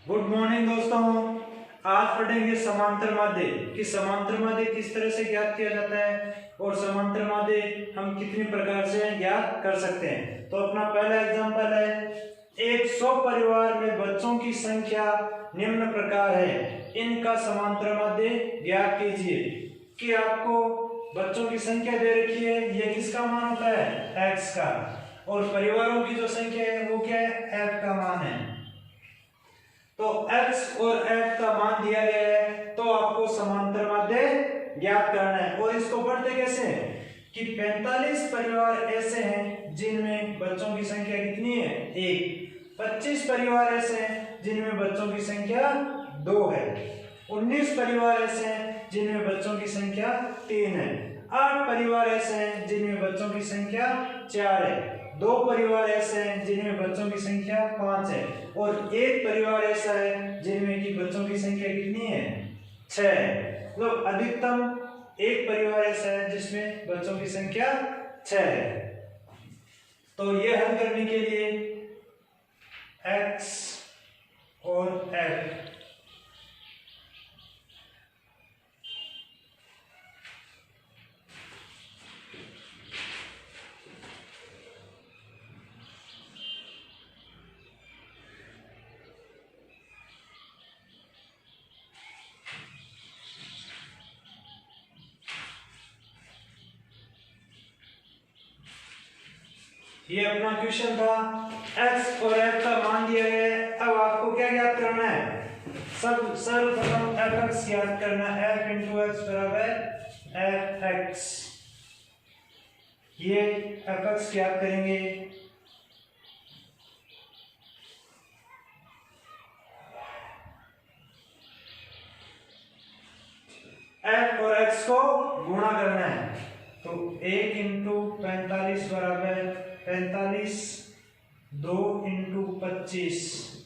Good morning दोस्तों। आज पढ़ेंगे समांतर माध्य कि समांतर माध्य किस तरह से ज्ञात किया जाता है और समांतर माध्य हम कितनी प्रकार से ज्ञात कर सकते हैं। तो अपना पहला एग्जांपल है, एक 100 परिवार में बच्चों की संख्या निम्न प्रकार है, इनका समांतर माध्य ज्ञात कीजिए। कि आपको बच्चों की संख्या दे रखी है, ये किसका मान होता है, x का, और परिवारों की जो संख्या है वो क्या है, f का मान है। तो x और f का मान दिया गया है, तो आपको समांतर माध्य ज्ञात करना है। और इसको पढ़ते कैसे कि 45 परिवार ऐसे हैं जिनमें बच्चों की संख्या कितनी है, 1। 25 परिवार ऐसे हैं जिनमें बच्चों की संख्या 2 है। 19 परिवार ऐसे हैं जिनमें बच्चों की संख्या 3 है। 8 परिवार ऐसे हैं जिनमें बच्चों की संख्या 4 है। 2 परिवार ऐसे हैं जिनमें बच्चों की संख्या 5 है, और 1 परिवार ऐसा है जिनमें की बच्चों की संख्या कितनी है, 6 है। मतलब अधिकतम 1 परिवार ऐसा है जिसमें बच्चों की संख्या 6 है। तो ये हल करने के लिए x और f ये अपना क्वेश्चन था। x और f का मान दिया गया है। अब आपको क्या ज्ञात करना है, सर्वप्रथम fx ज्ञात करना है। f इंटू एक्स बराबर fx। ये fx ज्ञात करेंगे। f और x को गुणा करना है, तो 1 इंटू 45 बराबर 45, 2 इंटू 25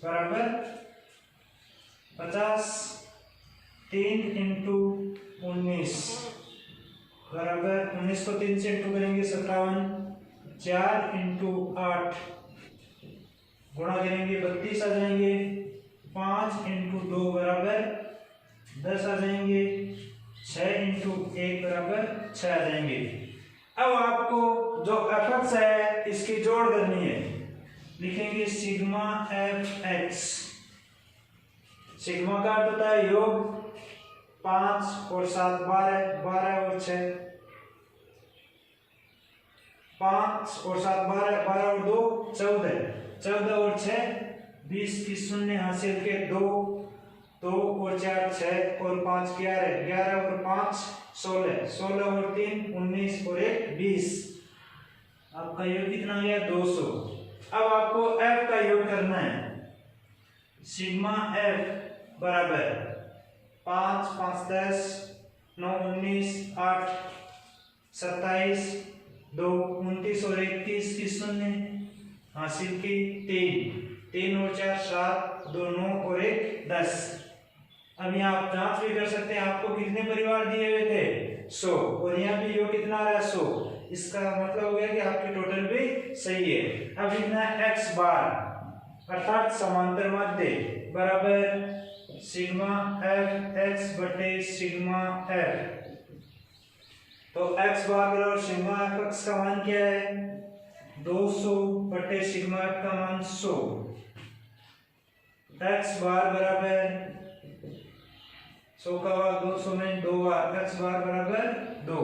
बराबर 50, 3 इंटू 19 बराबर 19 को 3 से इंटू करेंगे 57, 4 इंटू 8 गुणा करेंगे 32 आ जाएंगे, 5 इंटू 2 बराबर 10 आ जाएंगे, 6 इंटू 1 बराबर 6 आ जाएंगे। अब आपको जो fx है इसकी जोड़ करनी है। लिखेंगे सिग्मा fx। सिग्मा का अर्थ होता है योग। 5 और 7 12, 12 और 6 5 और 7 12, 12 और 2 14, 14 और 6 20 की शून्य हासिल के 2, 2 और 4 6 और 5 11, 11 और 5 16, 16 और 3 19 और 1 20। आपका योग कितना आ गया, 200। अब आपको f का योग करना है। सिग्मा f बराबर 5 5 10, 9 19, 8 27, 2 29 और 1 30 की शून्य हासिल की 3, 3 और 4 7, 2 9 और 1 10। अब यहाँ आप जांच भी कर सकते हैं, आपको कितने परिवार दिए हुए थे, 100, और यहाँ भी योग कितना आ रहा है, 100। इसका मतलब हो गया कि आपकी टोटल भी सही है। अब लिखना है x बार अर्थात समांतर माध्य बराबर सिग्मा f x बटे सिग्मा f। तो x बार बराबर सिग्मा f का मान क्या है, 200 बटे सिग्मा f का मान 100। x बार बराबर 100 का भाग 200 में 2 बार, x बार बराबर 2।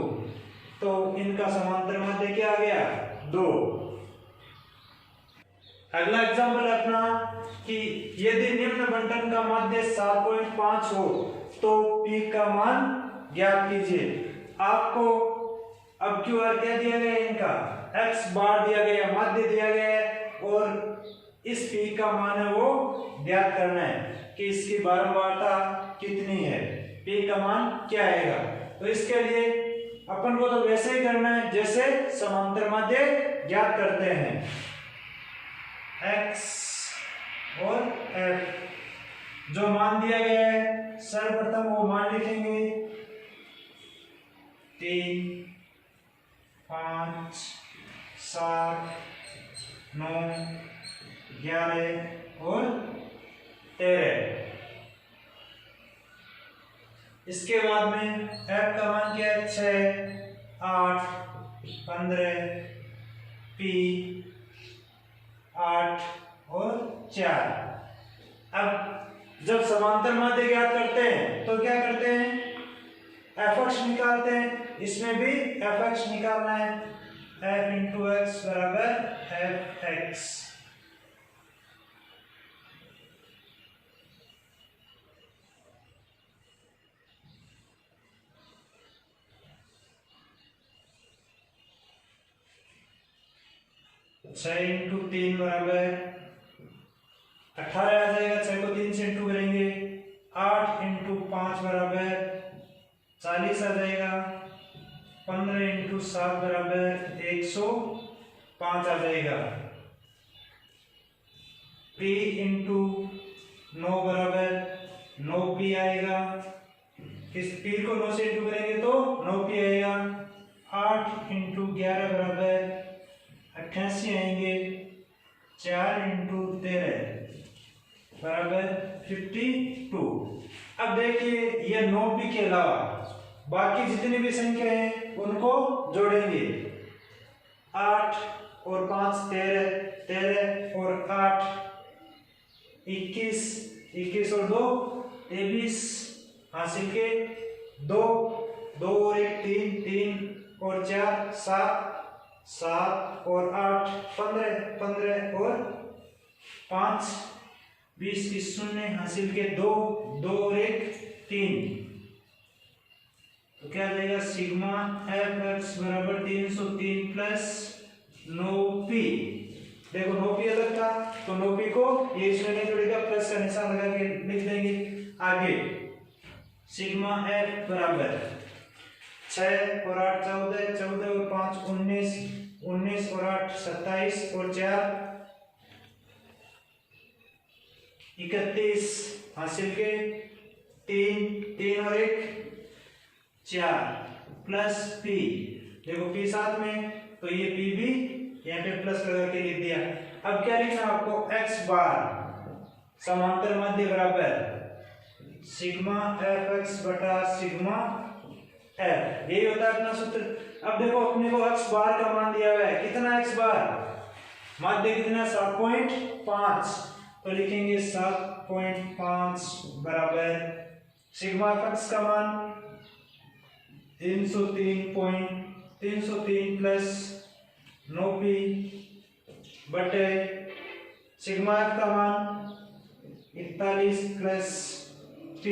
तो इनका समांतर माध्य क्या आ गया, 2। अगला एग्जांपल अपना कि यदि निम्न बंटन का माध्य 7.5 हो तो p का मान ज्ञात कीजिए। आपको अब क्यू आर क्या दिया गया है, इनका x बार दिया गया, माध्य दिया गया है, और इस p का मान है वो ज्ञात करना है कि इसकी बारंबारता कितनी है, p का मान क्या आएगा। तो इसके लिए अपन को तो वैसे ही करना है जैसे समांतर माध्य ज्ञात करते हैं। x और f जो मान दिया गया है सर्वप्रथम वो मान लिखेंगे 3 5 7 9 11 और 13। इसके बाद में f का मान क्या है 6 8 15 p 8 और 4। अब जब समांतर माध्य ज्ञात करते हैं तो क्या करते हैं f(x) निकालते हैं, इसमें भी f(x) निकालना है, f इंटू एक्स बराबर f(x). छह इंटू 3 बराबर 18 आ जाएगा, 6 को 3 से इंटू करेंगे, 8 इंटू 5 बराबर 40 आ जाएगा, 15 इंटू 7 बराबर 105 आ जाएगा, p इंटू 9 बराबर 9p आएगा, इस p को 9 से इंटू करेंगे तो 9p आएगा, 8 इंटू 11 बराबर 88 आएंगे, 4 इंटू 13 बराबर 52। अब देखिए ये 9p के अलावा बाकी जितनी भी संख्या हैं उनको जोड़ेंगे, 8 और 5 13, 13 और 8 21, 21 और 2 23 हासिल के 2, 2 और 1 3, 3 और 4 7, 7 और 8 15, 15 और 5 20 की 0 हासिल के 2, 2 और 1 3। तो क्या आ जाएगा सिग्मा f(x) बराबर 303 प्लस 9p। देखो 9p अलग था तो 9p को ये इसमें नहीं जुड़ेगा, प्लस का निशान लगा के लिख देंगे। आगे सिग्मा f बराबर 6 और 8 14, 14 और 5 19, 19 और 8 27 और 4 31 हासिल के 3, 3 और 1 4 प्लस p। देखो p साथ में तो ये p भी यहाँ पे प्लस लगा के लिख दिया। अब क्या लिखना आपको x बार समांतर माध्य बराबर सिग्मा f(x) बटा सिग्मा f, यही होता है अपना सूत्र। अब देखो अपने को x बार का मान दिया हुआ है, कितना x बार, माध्य कितना 7.5, तो लिखेंगे 7.5 बराबर सिग्मा f(x) का मान 303 प्लस 9p बटे सिग्मा f का मान 41 प्लस p।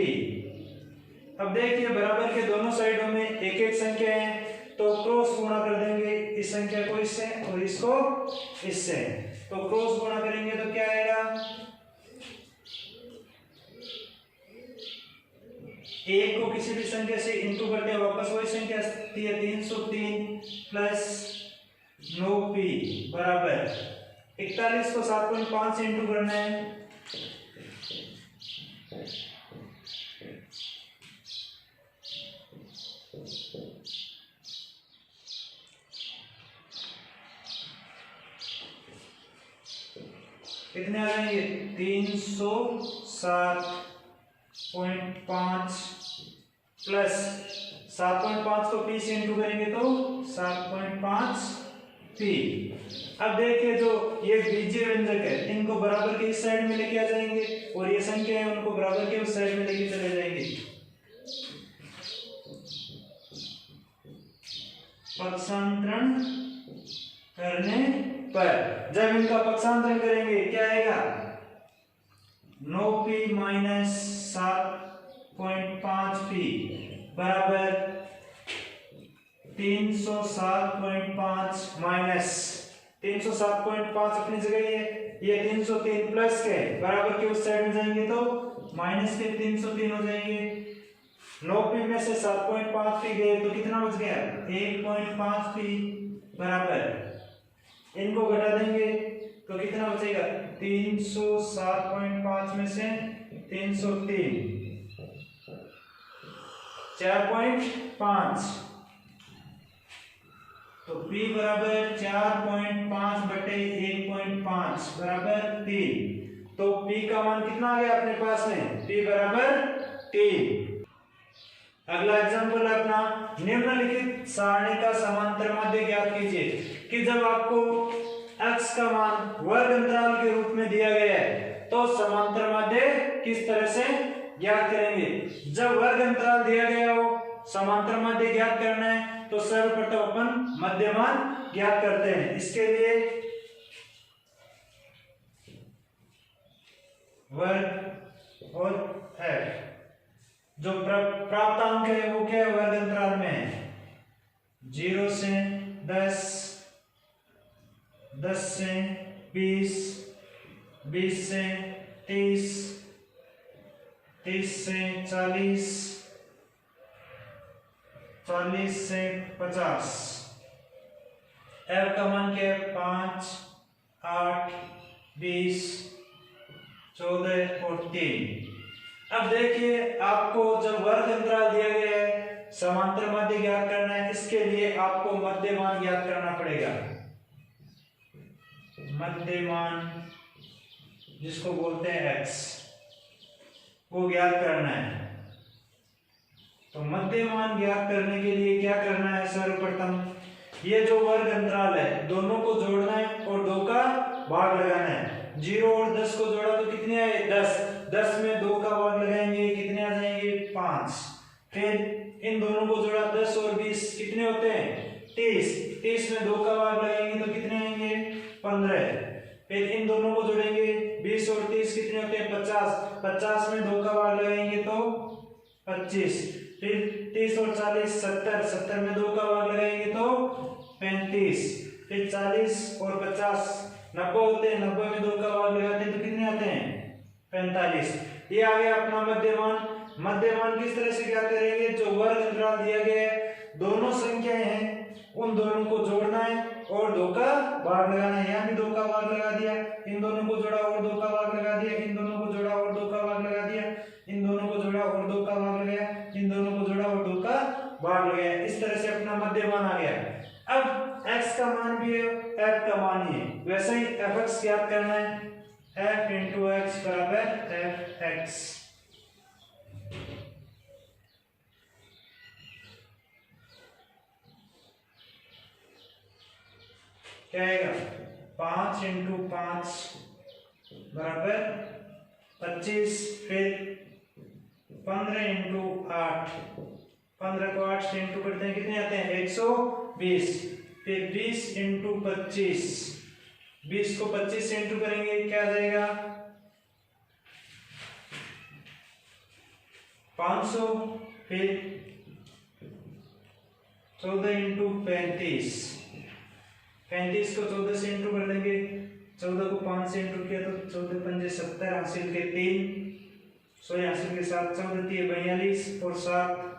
अब देखिए बराबर के दोनों साइडों में एक एक संख्या है तो क्रॉस गुणा कर देंगे, इस संख्या को इससे और इसको इससे, तो क्रॉस गुणा करेंगे तो क्या आएगा, एक को किसी भी संख्या से इंटू करते हैं वापस वही संख्या आती है, 303 प्लस 9p बराबर 41 को 7.5 से इंटू करना है, कितने आ जाएंगे 307.5 प्लस 7.5 को p से इंटू करेंगे तो 7.5 p। अब देखिए जो ये बीजीय व्यंजक है इनको बराबर के इस साइड में लेके आ जाएंगे और ये संख्या है उनको बराबर के उस साइड में लेके चले जाएंगे। पक्षांतरण करने पर जब इनका पक्षांतरण करेंगे क्या आएगा, 9p माइनस 7.5p बराबर 307.5 माइनस 307.5 अपनी जगह ये 303 प्लस के बराबर के उस साइड में जाएंगे तो माइनस के 303 हो जाएंगे। 9p में से 7.5p गए तो कितना बच गया 1.5p बराबर, इनको घटा देंगे तो कितना बचेगा 307.5 में से 303 4.5, तो p बराबर 4.5 बटे 1.5 बराबर 3, तो p का मान कितना आ गया अपने पास में, p बराबर 3। अगला एग्जांपल है अपना, निम्नलिखित सारणी का समांतर माध्य ज्ञात कीजिए। कि जब आपको x का मान वर्ग अंतराल के रूप में दिया गया है तो समांतर माध्य किस तरह से ज्ञात करेंगे। जब वर्ग अंतराल दिया गया हो, समांतर माध्य ज्ञात करना है तो सर्वप्रथम अपन मध्यमान ज्ञात करते हैं। इसके लिए वर्ग और f जो प्राप्तांक है वो क्या है, वर्ग अंतराल में है। 0 से 10, 10 से 20, 20 से 30, 30 से 40, 40 से 50। f का मान क्या है, 5, 8, 20, 14 और 3। अब देखिए, आपको जब वर्ग अंतराल दिया गया है, समांतर माध्य ज्ञात करना है, इसके लिए आपको मध्यमान ज्ञात करना पड़ेगा। मध्यमान जिसको बोलते हैं x, वो ज्ञात करना है। तो मध्यमान ज्ञात करने के लिए क्या करना है, सर्वप्रथम ये जो वर्ग अंतराल है दोनों को जोड़ना है और 2 का भाग लगाना है। 0 और 10 को जोड़ा तो कितने आए, 10। 10 में 2 का भाग लगाएंगे, कितने आ जाएंगे, 5। फिर इन दोनों को जोड़ा, 10 और 20 कितने होते हैं, 30। 30 में 2 का भाग लगाएंगे तो कितने आएंगे, 15। फिर इन दोनों को जोड़ेंगे, 20 और 30 कितने होते हैं, 50। 50 में 2 का भाग लगाएंगे तो 25। फिर 30 और 40 70, 70 में 2 का भाग लगाएंगे तो 35। फिर 40 और 50 90 होते हैं, 90 में 2 का भाग लगाते हैं तो कितने आते हैं, 45। ये आ गया अपना मध्यमान। मध्यमान किस तरह से क्या करेंगे, जो वर्ग अंतराल दिया गया है, दोनों संख्याएं हैं उन दोनों को जोड़ना है और 2 का भाग लगाना है। यहाँ भी 2 का भाग लगा दिया, इन दोनों को जोड़ा और 2 का भाग लगा दिया, इन दोनों को जोड़ा और 2 का भाग लगा दिया, इन दोनों को जोड़ा और 2 का भाग लगाया, इन दोनों को जोड़ा और 2 का भाग लगाया। इस तरह से अपना मध्यमान आ गया। अब x का मान भी है, f का मान ही है, वैसे ही fx ज्ञात करना है। f इंटू x बराबर fx। क्या आएगा, 5 इंटू 5 बराबर 25। फिर 15 इंटू 8, 15 को 8 से इंटू करते हैं, कितने आते हैं, 120। फिर 20 इंटू 25, 20 को 25 से इंटू करेंगे, क्या आ जाएगा, 500। फिर 14 इंटू 35, 35 को 14 से इंटू कर देंगे, 14 को 5 से इंटू किया तो 14 पंजे 70, हासिल के 3, सॉरी हासिल के 7, 14 3 42 और 7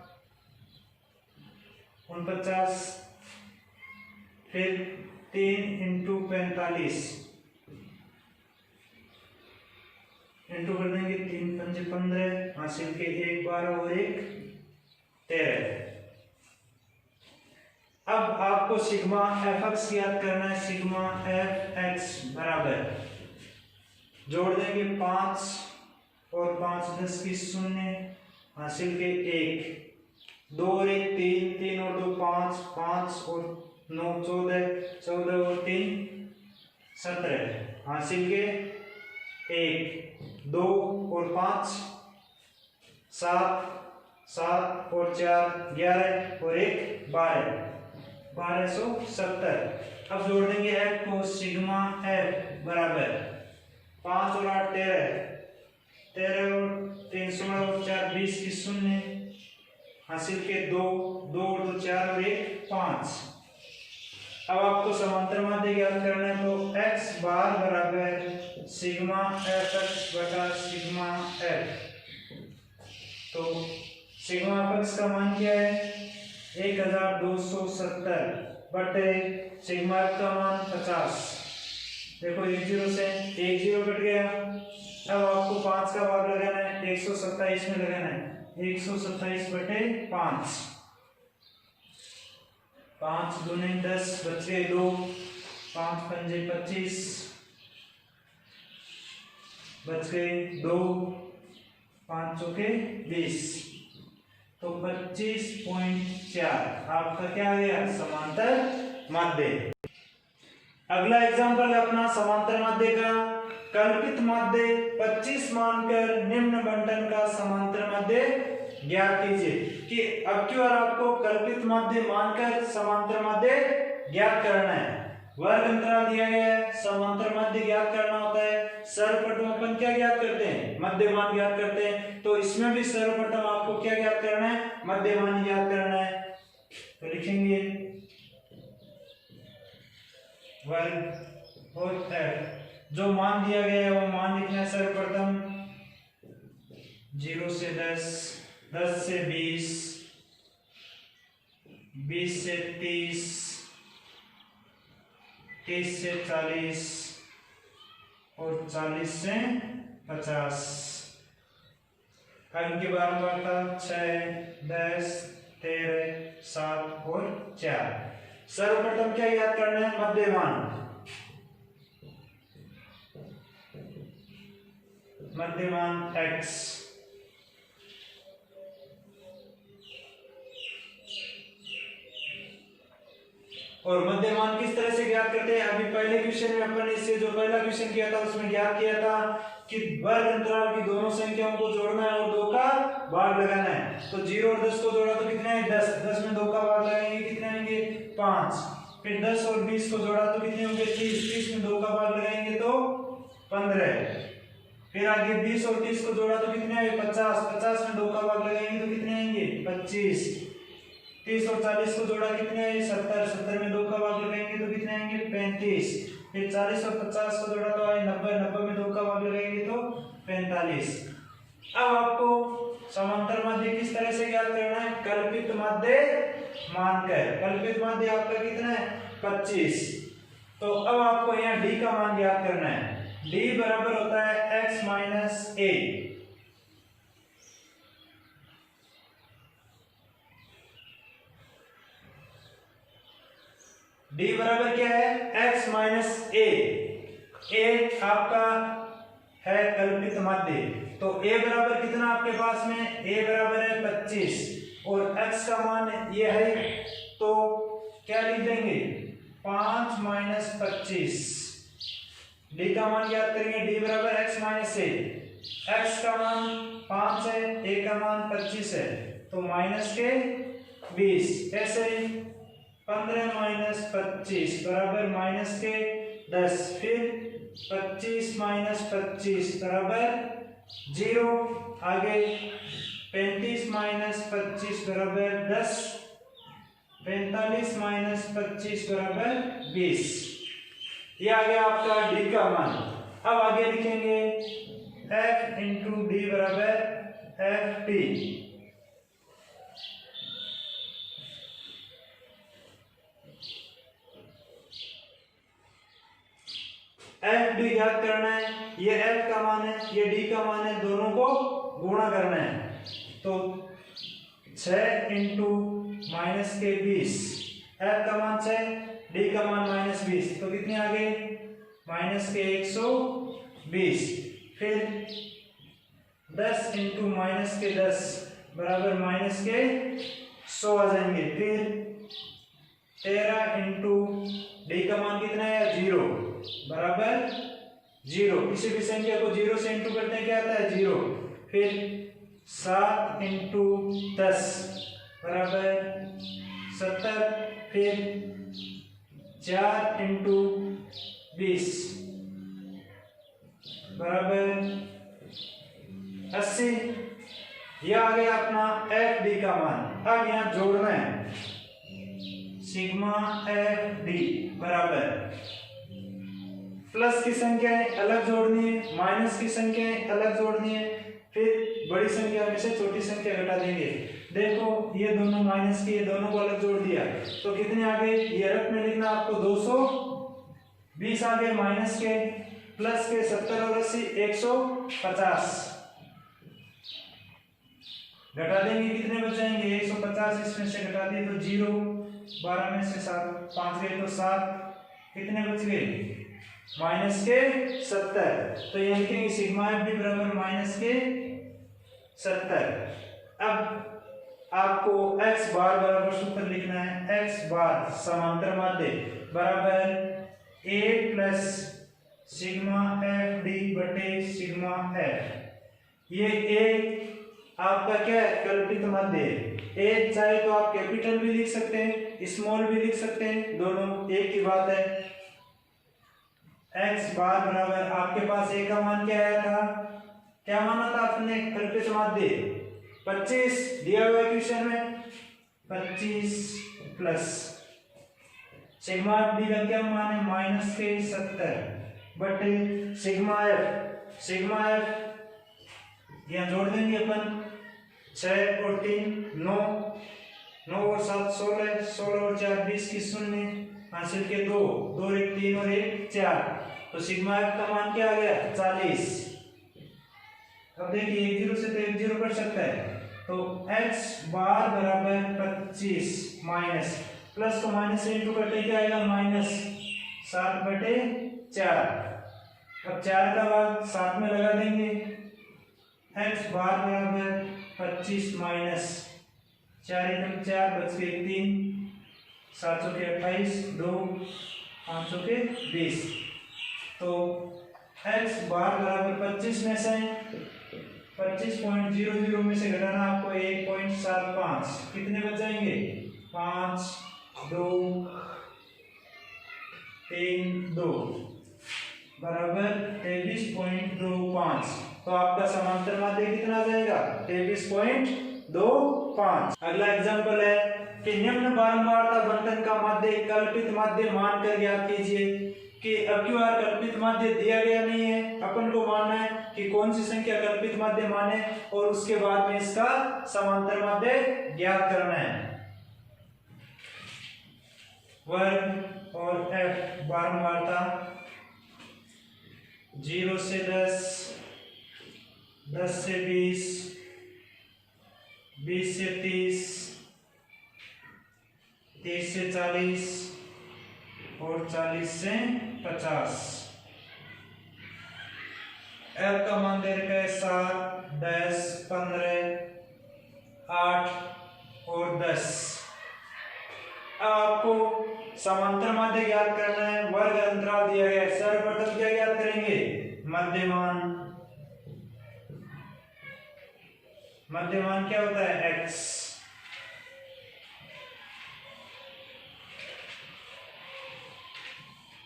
49। फिर 3 इंटू 45 इंटू कर देंगे, 3 पंजे 15, हासिल के 1 12 और 1 13। अब आपको सिग्मा fx याद करना है। सिग्मा fx बराबर, जोड़ देंगे 5 और 5 10 की 0, हासिल के 1, 2 और 1 3, 3 और 2 5, 5 और 9 14, 14 और 3 17, हासिल के 1, 2 और 5 7, 7 और 4 11 और 1 12, 1270। अब जोड़ देंगे f को। सिग्मा f बराबर 5 और 8 13, 13 और 3 16 और 4 20 की 0, हासिल के 2, 2 और 2 4 और 1 5। अब आपको समांतर माध्य ज्ञात करना है, तो x बार बराबर सिग्मा fx बटा सिग्मा f। तो सिग्मा fx का मान क्या है, 1270 बटे सिग्मा f का मान 50। देखो 1 0 से 1 0 कट गया। अब आपको 5 का भाग लगाना है, 127 में लगाना है, 127 बटे 5, 5 दूनी 10, बच गए 2, 5 पंजे 25, बच गए 2, 5 चौके 20। तो 25.4 आपका क्या आ गया, समांतर माध्य। अगला एग्जांपल है अपना समांतर माध्य का। कल्पित माध्य 25 मानकर निम्न बंटन का समांतर माध्य ज्ञात कीजिए। कि अब की बार आपको कल्पित माध्य मानकर समांतर माध्य ज्ञात करना है। वर्ग अंतराल दिया गया है, समांतर माध्य ज्ञात करना होता है। सर्वप्रथम अपन क्या ज्ञात करते हैं, मध्यमान ज्ञात करते हैं। तो इसमें भी सर्वप्रथम आपको क्या ज्ञात करना है, मध्यमान ज्ञात करना है। तो लिखेंगे वर्ग और जो मान दिया गया है वो मान लिखना है सर्वप्रथम। 0 से 10, 10 से 20, 20 से 30, 30 से 40 और 40 से 50। इनके बारंबारता 6, 10, 13, 7 और 4। सर्वप्रथम क्या याद करना है, मध्यमान। मध्यमान x और मध्यमान किस तरह से ज्ञात करते हैं। अभी पहले क्वेश्चन में अपन इससे जो पहला क्वेश्चन किया था उसमें ज्ञात किया था कि वर्ग अंतराल की दोनों संख्याओं को जोड़ना है और 2 का भाग लगाना है। तो 0 और 10 को जोड़ा तो कितना है, 10, 10 में 2 का भाग लगाएंगे कितने आएंगे, 5। फिर 10 और 20 को जोड़ा तो कितने होंगे, 30, 30 में 2 का भाग लगाएंगे तो 15। फिर आगे 20 और 30 को जोड़ा तो कितने आएंगे, 50, 50 में 2 का भाग लगाएंगे तो कितने आएंगे, 25। 30 और 40 को जोड़ा कितने आए, 70, 70 में 2 का भाग लगाएंगे तो कितने आएंगे, 35। फिर 40 और 50 को जोड़ा तो आए 90, 90 में 2 का भाग लगाएंगे तो 45। अब आपको समांतर माध्य किस तरह से ज्ञात करना है, कल्पित माध्य मानकर। कल्पित माध्य आपका कितना है, 25। तो अब आपको यहाँ d का मान ज्ञात करना है। d बराबर होता है x माइनस a। d बराबर क्या है, x माइनस a। a आपका है कल्पित माध्य। तो a बराबर कितना आपके पास में, a बराबर है 25 और x का मान ये है, तो क्या लिख देंगे, 5 माइनस 25। d का मान याद करेंगे, d बराबर x माइनस a। x का मान 5 है, a का मान 25 है, तो माइनस के 20। ऐसे ही 15 माइनस 25 बराबर माइनस के 10। फिर 25 माइनस 25 बराबर 0। आगे 35 माइनस 25 बराबर 10। 45 माइनस 25 बराबर 20। ये आ गया आपका d का मान। अब आगे लिखेंगे f इंटू d बराबर f t। एफ डी याद करना है, ये f का मान है, ये d का मान है, दोनों को गुणा करना है। तो 6 इंटू माइनस के 20, f का मान 6, d का मान माइनस 20, तो कितने आ गए, माइनस के 120। फिर 10 इंटू माइनस के 10 बराबर माइनस के 100 आ जाएंगे। फिर 13 इंटू डी का मान कितना है, 0 बराबर 0। किसी भी संख्या को 0 से इंटू करते हैं क्या आता है, 0। फिर 7 इंटू 10 बराबर 70। फिर 4 इंटू 20 बराबर 80। यह आ गया अपना एफ डी का मान। अब यहाँ जोड़ना है, सिग्मा एफ डी बराबर प्लस की संख्याएं अलग जोड़नी है, माइनस की संख्याएं अलग जोड़नी है, फिर बड़ी संख्या में से छोटी संख्या घटा देंगे। देखो ये दोनों माइनस की, ये दोनों को अलग जोड़ दिया तो कितने आ गए, ये रफ में लिखना आपको 220 आ गए, माइनस के प्लस के 70 और 80 150 घटा देंगे, कितने बच जाएंगे 150। इसमें से घटा दिए तो 0, 12 में से 7 5 गए तो 7, कितने बच गए माइनस के 70। तो ये लिखेंगे सिग्मा एफ डी बराबर माइनस के 70। अब आपको x बार बराबर सूत्र लिखना है, x बार समांतर माध्य बराबर a plus sigma F D बटे सिग्मा एफ। ये a आपका क्या है, कल्पित माध्य है। a चाहे तो आप कैपिटल भी लिख सकते हैं, स्मॉल भी लिख सकते हैं, दोनों एक ही बात है। x बार बराबर आपके पास a का मान क्या आया था, क्या माना था आपने, कल्पित माध्य 25 दिया हुआ क्वेश्चन में, 25 प्लस सिग्मा एफ डी का क्या मान है, माइनस के 70 बटे सिग्मा एफ यहाँ जोड़ देंगे अपन, 6 और 3 9, 9 और 7 16, 16 और 4 20 की शून्य, हासिल के 2 2 1 3 और 1 4, तो सिग्मा एफ का मान क्या आ गया 40। अब देखिए 1 0 से तो 1 0 कट सकता है, तो x बार बराबर 25 माइनस प्लस को माइनस से इंटू करते क्या आएगा, माइनस 7 बटे 4। अब 4 का भाग 7 में लगा देंगे, x बार बराबर 25 माइनस 4 एकम 4 बच के 3, 7 के 28 2 500 के 20, तो x बार बराबर 25 में से 25.00 में से घटाना आपको 1.75, कितने बच जाएंगे 5 2 3 2 बराबर 23.25, तो आपका समांतर माध्य कितना आ जाएगा 23.25। अगला एग्जांपल है कि निम्न बारंबारता बंधन का माध्य कल्पित माध्य मानकर ज्ञात कीजिए कि अब क्यों कल्पित माध्य दिया गया नहीं है, अपन को मानना है कि कौन सी संख्या कल्पित माध्य माने और उसके बाद में इसका समांतर माध्य ज्ञात करना है। वर्ग और f बारंबारता 0 से 10, 10 से 20, 20 से 30, 30 से 40 और 40 से 50। f का मान दे रखा है 7, 10, 15, 8 और 10। आपको समांतर माध्य ज्ञात करना है, वर्ग अंतराल दिया गया है। सर्वप्रथम क्या ज्ञात करेंगे, मध्यमान। मध्यमान क्या होता है x,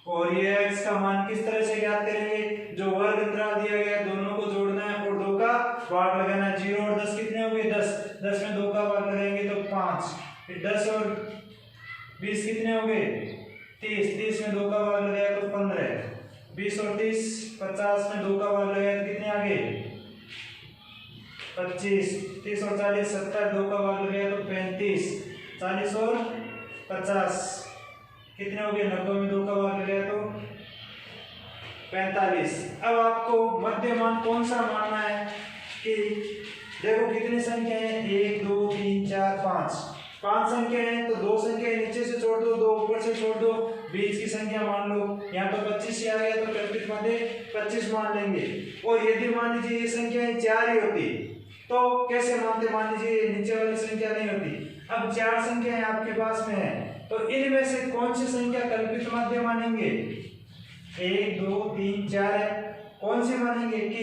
और ये x का मान किस तरह से ज्ञात करेंगे, जो वर्ग अंतराल दिया गया है दोनों को जोड़ना है और 2 का भाग लगाना है। 0 और 10 कितने हो गए 10, 10 में 2 का भाग लगाएंगे तो 5, फिर 10 और 20 कितने हो गए 30, 30 में 2 का भाग लगाया तो 15, 20 और 30 50 में 2 का भाग लगाया तो कितने आ गए 25, 30 और 40 70, 2 का भाग लगाया तो 35, 40 और 50 कितने हो गए 90 में 2 का भाग लगाया तो 45। अब आपको मध्यमान कौन सा मानना है कि देखो कितनी संख्या है 1 2 3 4 5, 5 संख्या है तो 2 संख्या नीचे से छोड़ दो, 2 ऊपर से छोड़ दो, बीच की संख्या मान लो। यहाँ तो 25 ही आ गया तो कल्पित माध्य 25 मान लेंगे। और यदि मान लीजिए ये संख्याएं 4 ही होती तो कैसे मानते, मान लीजिए नीचे वाली संख्या नहीं होती। अब 4 संख्याएं आपके पास में है तो इनमें से कौन सी संख्या कल्पित माध्य मानेंगे, 1 2 3 4 है, कौन सी मानेंगे कि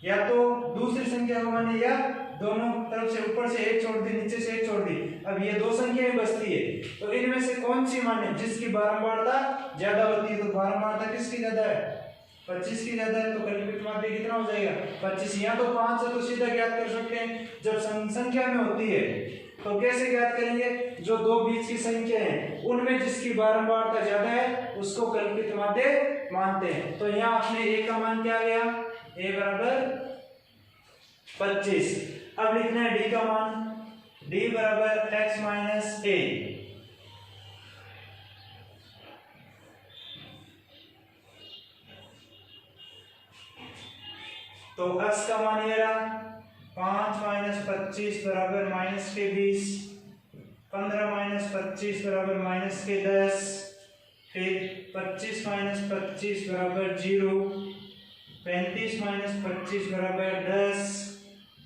या तो दूसरी संख्या को माने या दोनों तरफ से ऊपर से 1 छोड़ दी नीचे से 1 छोड़ दी। अब ये 2 संख्याएं बचती है तो इनमें से कौन सी माने, जिसकी बारंबारता ज्यादा होती है। तो बारंबारता किसकी ज्यादा है 25 की ज्यादा है, तो कल्पित माध्य कितना हो जाएगा 25। यहाँ तो 5 है तो सीधा ज्ञात कर सकते हैं। जब संख्या में होती है तो कैसे ज्ञात करेंगे, जो 2 बीच की संख्या है उनमें जिसकी बारंबारता ज्यादा है उसको कल्पित माध्य मानते हैं। तो यहाँ अपने a का मान क्या आ गया, a बराबर 25। अब लिखना है d का मान, d बराबर x माइनस a। तो x का मान ये रहा 5 माइनस 25 बराबर माइनस के 20, 15 माइनस 25 बराबर माइनस के 10, फिर 25 माइनस 25 बराबर 0, 35 माइनस 25 बराबर 10,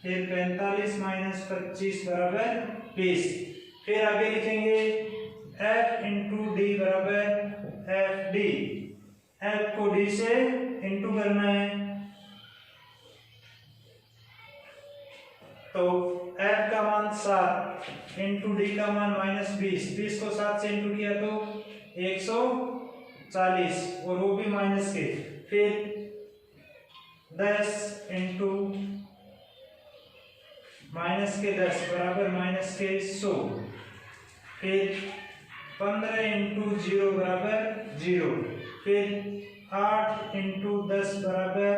फिर 45 माइनस 25 बराबर 20। फिर आगे लिखेंगे f इंटू डी बराबर एफ डी। f को d से इंटू करना है, तो f का मान 7 इंटू डी का मान माइनस 20। 20 को 7 से इंटू किया तो 140 और वो भी माइनस के। फिर 10 इंटू माइनस के 10 बराबर माइनस के 100। फिर 15 इंटू 0 बराबर 0। फिर 8 इंटू 10 बराबर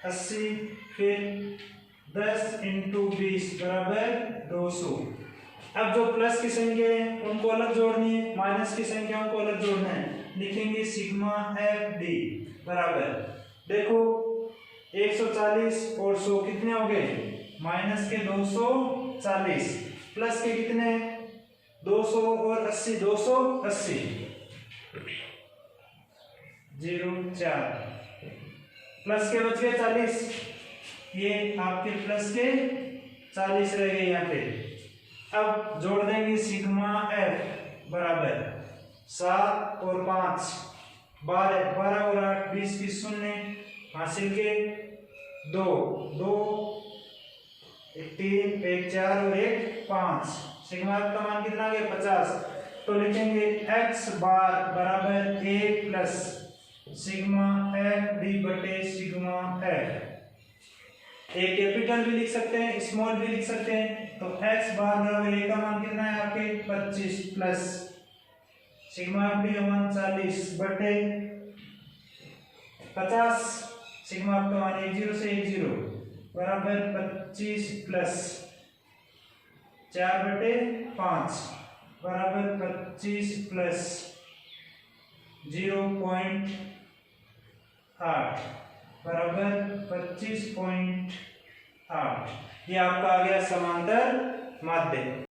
80। फिर 10 इंटू 20 बराबर 200। अब जो प्लस की संख्या है उनको अलग जोड़नी है, माइनस की संख्याओं को अलग जोड़ना है। लिखेंगे सिग्मा एफ डी बराबर, देखो 140 और 100 कितने हो गए, माइनस के 240, प्लस के कितने 200 और 80, 280 04, प्लस के बच गए 40, ये आपके प्लस के 40 रह गए यहाँ पे। अब जोड़ देंगे सिग्मा एफ बराबर 7 और 5 12, 12 और 8 20 की 0 हासिल के 2 2 एक 3 एक 4 और एक 5। सिग्मा एफ का मान कितना आ गया 50। तो लिखेंगे x बार बराबर 1 प्लस सिग्मा एफ डी बटे सिग्मा एफ। एक कैपिटल भी लिख सकते हैं, स्मॉल भी लिख सकते हैं। तो x बार बराबर a का मान कितना है आपके 25 प्लस सिग्मा एफ डी का मान 40 बटे 50। सिग्मा एफ का मान 10 से 10 बराबर 25 प्लस 4 बटे 5 बराबर 25 प्लस 0.8 बराबर 25.8। ये आपका आ गया समांतर माध्य।